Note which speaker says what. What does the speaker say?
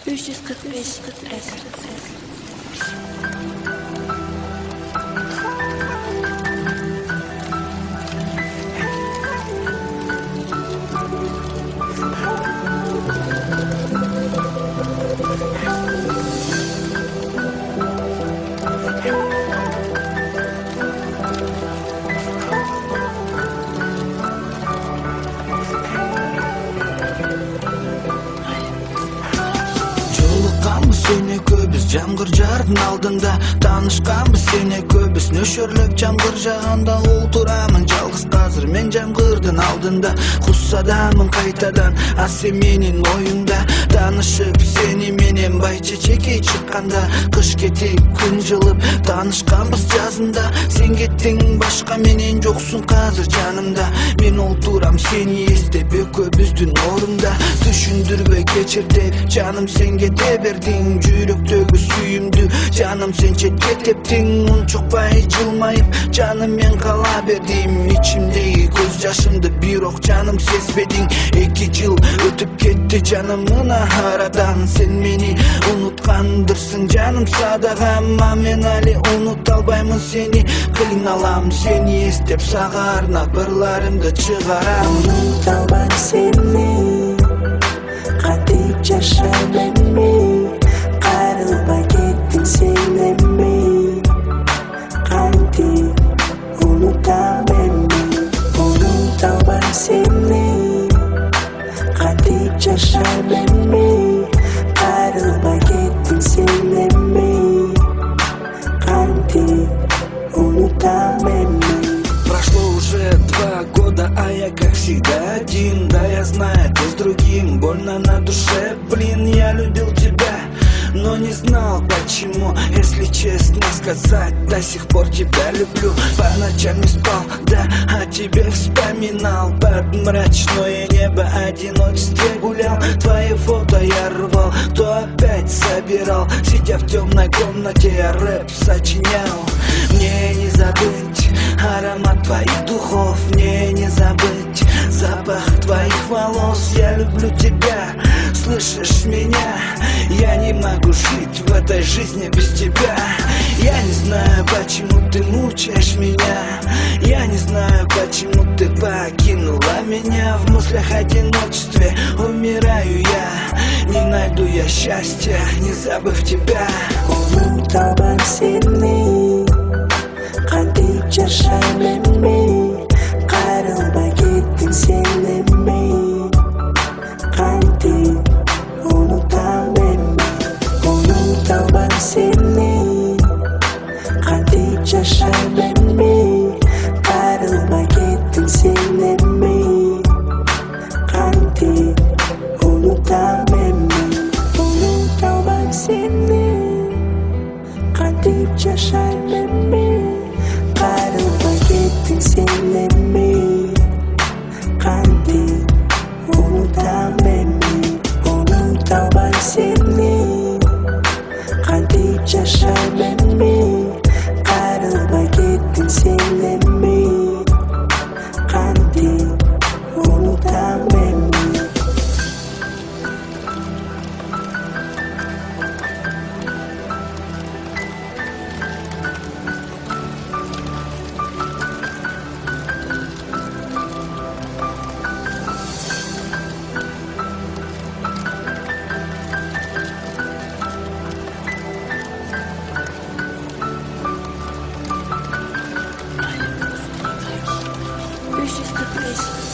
Speaker 1: 345 Records.
Speaker 2: Жолыққанбыз сені көбіз жамғыр жардың алдында, танышқанбыз сені көбіз нөшірлеп жамғыр жағанда. Ол тұрамын жалғыз қазір мен жамғырдың алдында, құссадамын қайтадан сен менің ойымда. Танышып сені менен бай чечекей шыққанда, қыш кетіп күн жылып танышқанбыз жазында. Сен кеттің башқа менен жоқсың қазір жанымда. Мен ол турам сені естеп екеуміздің орында. Түшүндүрбөй кечир деп жаным сен кете бердиң, жүрөктөгү сүйүмдү жаным сен четке тептиң. Унчукпай жылмайып жаным мен кала бердим, ичимдеги көз жашымды бирок жаным сезбедиң. 2 жыл өтүп кетти жаным мына арадан, сен мени унуткандырсың жаным садага. Мен али унута албаймын сени, кыйналам сени эстеп сага арнап ырларымды чыгарам.
Speaker 3: Унута албайм сени, катып жашайм эми, кайрылбай кеттиң сен эми. Кантип унутам эми, унута албайм сени, катып жашайм эми, кайрылбай кеттиң сен эми. Кантип унутам эми.
Speaker 2: Прошло уже 2 года, а я как всегда один. Да я знаю, ты с другим, больно на душе. Блин, я любил тебя, но не знал почему. Если честно сказать, до сих пор тебя люблю. По ночам не спал, да о тебе вспоминал. Под мрачное небо одиночестве гулял. Твои фото я рвал, то опять собирал. Сидя в темной комнате, я рэп сочинял. Мне не забыть аромат твоих духов, мне не забыть запах твоих волос. Я люблю тебя, слышишь меня? Я не могу жить в этой жизни без тебя. Я не знаю, почему ты мучаешь меня. Я не знаю, почему ты покинула меня. В мыслях одиночестве умираю я. Не найду я счастья, не забыв тебя.
Speaker 3: Унута албайм сени, кантип жашайм эми, кайрылбай кеттиң сен эми. Кантип унутам эми, унута албайм сени, кантип жашайм эми, кайрылбай кеттиң сен эми. Кантип унутам эми, унута албайм сени, кантип жашайм эми, кайрылбай кеттиң сен эми. Кантип унутам эми, унута албайм сени, кантип жашайм эми, кайрылбай кеттиң сен эми. Кантип унутам эми.
Speaker 1: Ищи скрипись.